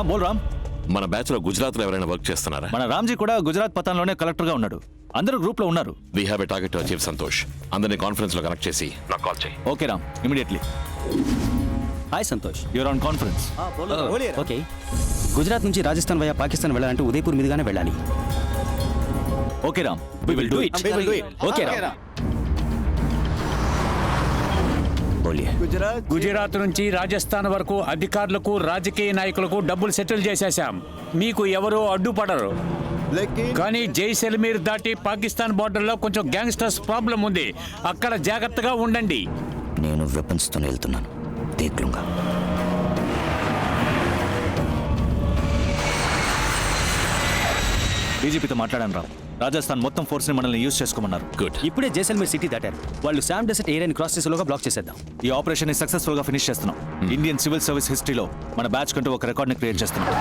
బోల్ రామ్. మన బ్యాచ్ లో గుజరాత్ లో ఎవరైనా వర్క్ చేస్తున్నారా? మన రామ్జీ కూడా గుజరాత్ పతాన్లోనే కలెక్టర్ గా ఉన్నాడు. అందరూ గ్రూప్ లో ఉన్నారు. We have a target to achieve Santosh. అందరినీ కాన్ఫరెన్స్ లో కనెక్ట్ చేసి నాకు కాల్ చేయి. Okay Ram, immediately. Hi Santosh, you're on conference. Okay. Gujarat నుంచి రాజస్థాన్ వయా పాకిస్తాన్ వెళ్ళాలంటే ఉదయపూర్ మీదుగానే వెళ్ళాలి. Okay Ram, we will do it. Okay Ram. Gujarat నుంచి రాజస్థాన్ వరకు అధికారులకు రాజకీయ నాయకులకు డబ్బులు సెటిల్ చేసేశాం. మీకు ఎవరో అడ్డుపడరు. కానీ జైసల్మీర్ దాటి పాకిస్తాన్ బోర్డర్లో కొంచెం గ్యాంగ్స్టర్స్ ప్రాబ్లం ఉంది. అక్కడ జాగ్రత్తగా ఉండండి. నేను వెపన్స్ తో వెళ్తున్నాను. దేఖ్లుంగా. డీజీపీతో మాట్లాడాను రామ్. రాజస్థాన్ మొత్తం ఫోర్స్ ని మనల్ని యూజ్ చేసుకోమన్నారు. గుడ్. ఇప్పుడే జైసల్మీర్ సిటీ దాటారు. వాళ్ళు శామ్ డెసర్ట్ ఏరియాని క్రాస్ చేసేలోగా బ్లాక్ చేసేద్దాం. ఈ ఆపరేషన్ ని సక్సెస్ఫుల్ గా ఫినిష్ చేస్తున్నాం. ఇండియన్ సివిల్ సర్వీస్ హిస్టరీలో మన బ్యాచ్ కంటూ ఒక రికార్డ్ ని క్రియేట్ చేస్తున్నాం.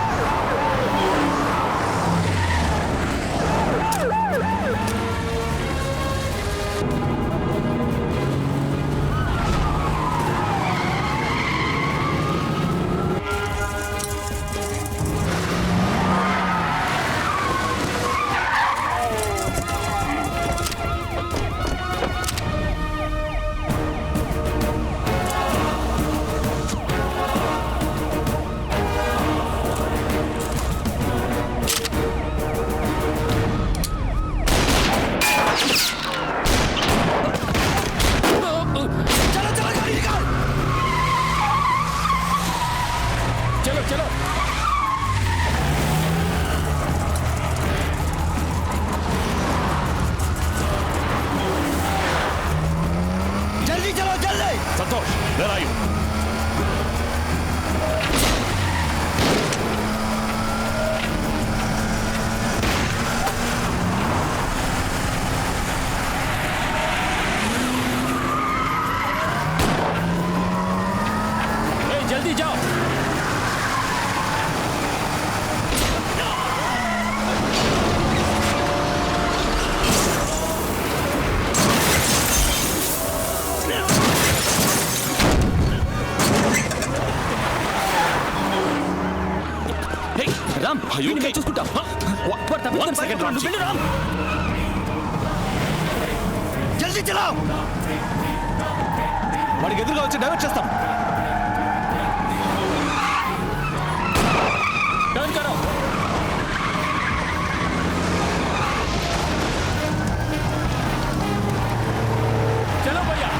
Santosh, where are you? జల్దీ జాओ. రామ్, చూసుకుంటా. జల్దీ చలాओ. వాడికి ఎదురుగా వచ్చి డైవర్ట్ చేస్తాం. టర్న్ కరో. చలో భయ్యా.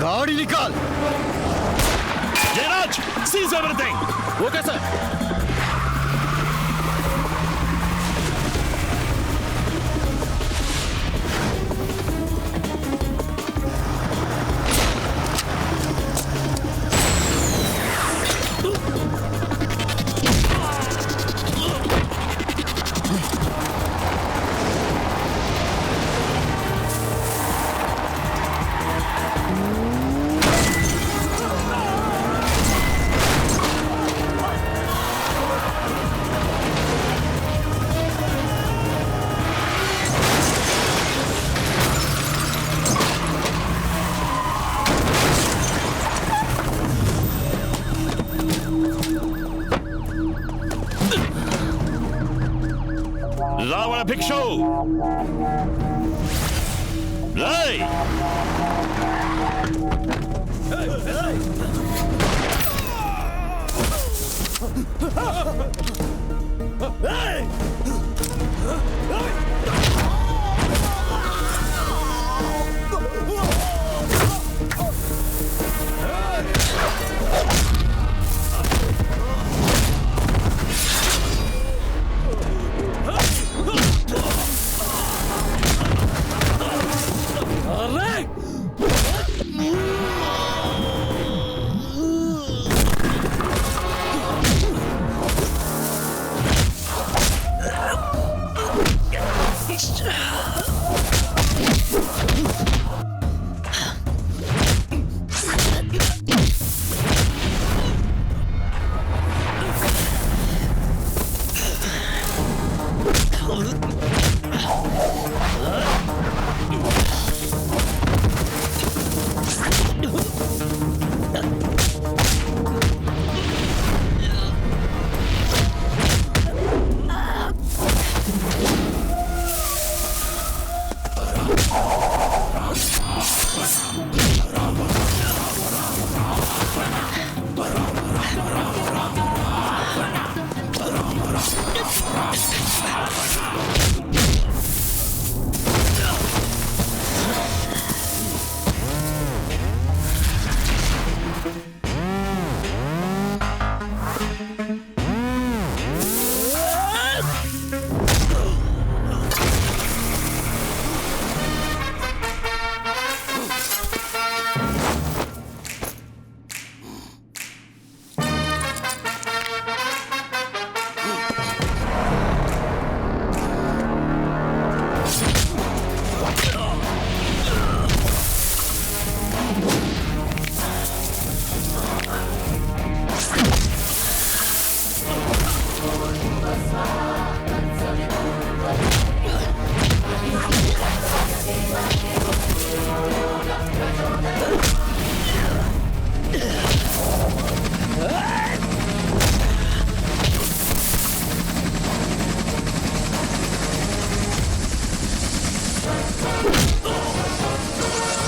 गाड़ी निकाल. Jairaj, seize everything. Okay sir. Ravana Bhikshu. రేయ్,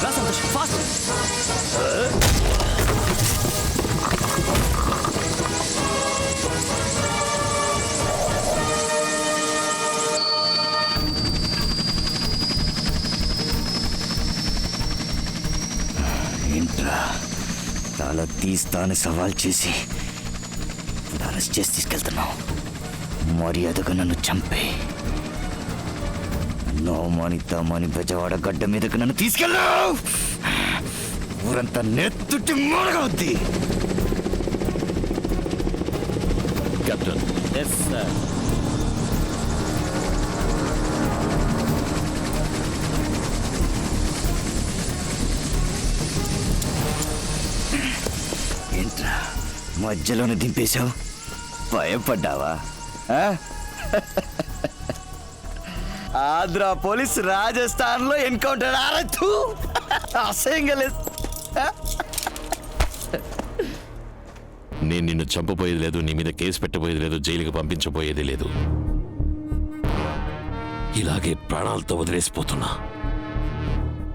రా సంతోష్, ఫాస్ట్. ఏంట్రా తల తీస్తాను సవాల్ చేసి ఇప్పుడు అరెస్ట్ చేసి తీసుకెళ్తున్నావు. మర్యాదగా నన్ను చంపే. నోమాని బెజవాడ గడ్డ మీదకి నన్ను తీసుకెళ్ళావు. ఊరంతా నెత్తుటి మూడగవుద్ది. Captain yes sir. ఏంట్రా మధ్యలోనే దింపేశావు? భయపడ్డావా? ఆంధ్ర పోలీస్ రాజస్థాన్ లో ఎన్కౌంటర్ ఆరచ్చు. అసహ్యంగా లేదు. నేను నిన్ను చంపబోయేది లేదు, నీ మీద కేసు పెట్టబోయేది లేదు, జైలుకి పంపించబోయేది లేదు. ఇలాగే ప్రాణాలతో వదిలేసిపోతున్నా.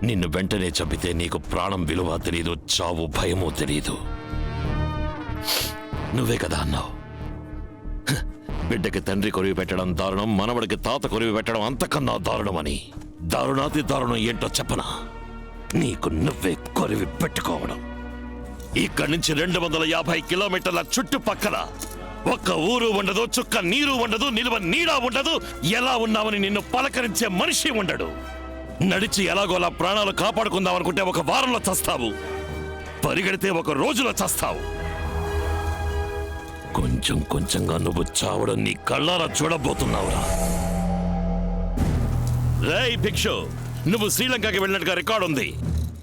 నిన్ను వెంటనే చంపితే నీకు ప్రాణం విలువ తెలియదు, చావు భయమో తెలియదు. నువ్వే కదా అన్నావు, బిడ్డకి తండ్రి కొరివి పెట్టడం దారుణం, మనవడికి తాత కొరివి పెట్టడం అంతకన్నా దారుణమని. దారుణాతి దారుణం ఏంటో చెప్పనా? నీకు నువ్వే కొరివి పెట్టుకోవడం. ఇక్కడి నుంచి 250 కిలోమీటర్ల చుట్టుపక్కల ఒక్క ఊరు ఉండదు, చుక్క నీరు ఉండదు, నిలువ నీడ ఉండదు. ఎలా ఉన్నావని నిన్ను పలకరించే మనిషి ఉండడు. నడిచి ఎలాగోలా ప్రాణాలు కాపాడుకుందాం అనుకుంటే 1 వారంలో చస్తావు, పరిగెడితే 1 రోజులో చస్తావు. కొంచెం కొంచెంగా నువ్వు చావడం నీ కళ్ళారా చూడబోతున్నావురా. రేయ్ భిక్షు, నువ్వు శ్రీలంకకి వెళ్ళినట్టుగా రికార్డు ఉంది,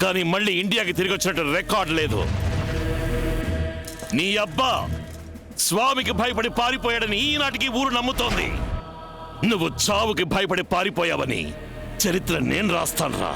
కానీ మళ్ళీ ఇండియాకి తిరిగి వచ్చినట్టు రికార్డు లేదు. నీ అబ్బా స్వామికి భయపడి పారిపోయాడని ఈనాటికి ఊరు నమ్ముతోంది. నువ్వు చావుకి భయపడి పారిపోయావని చరిత్ర నేను రాస్తానురా.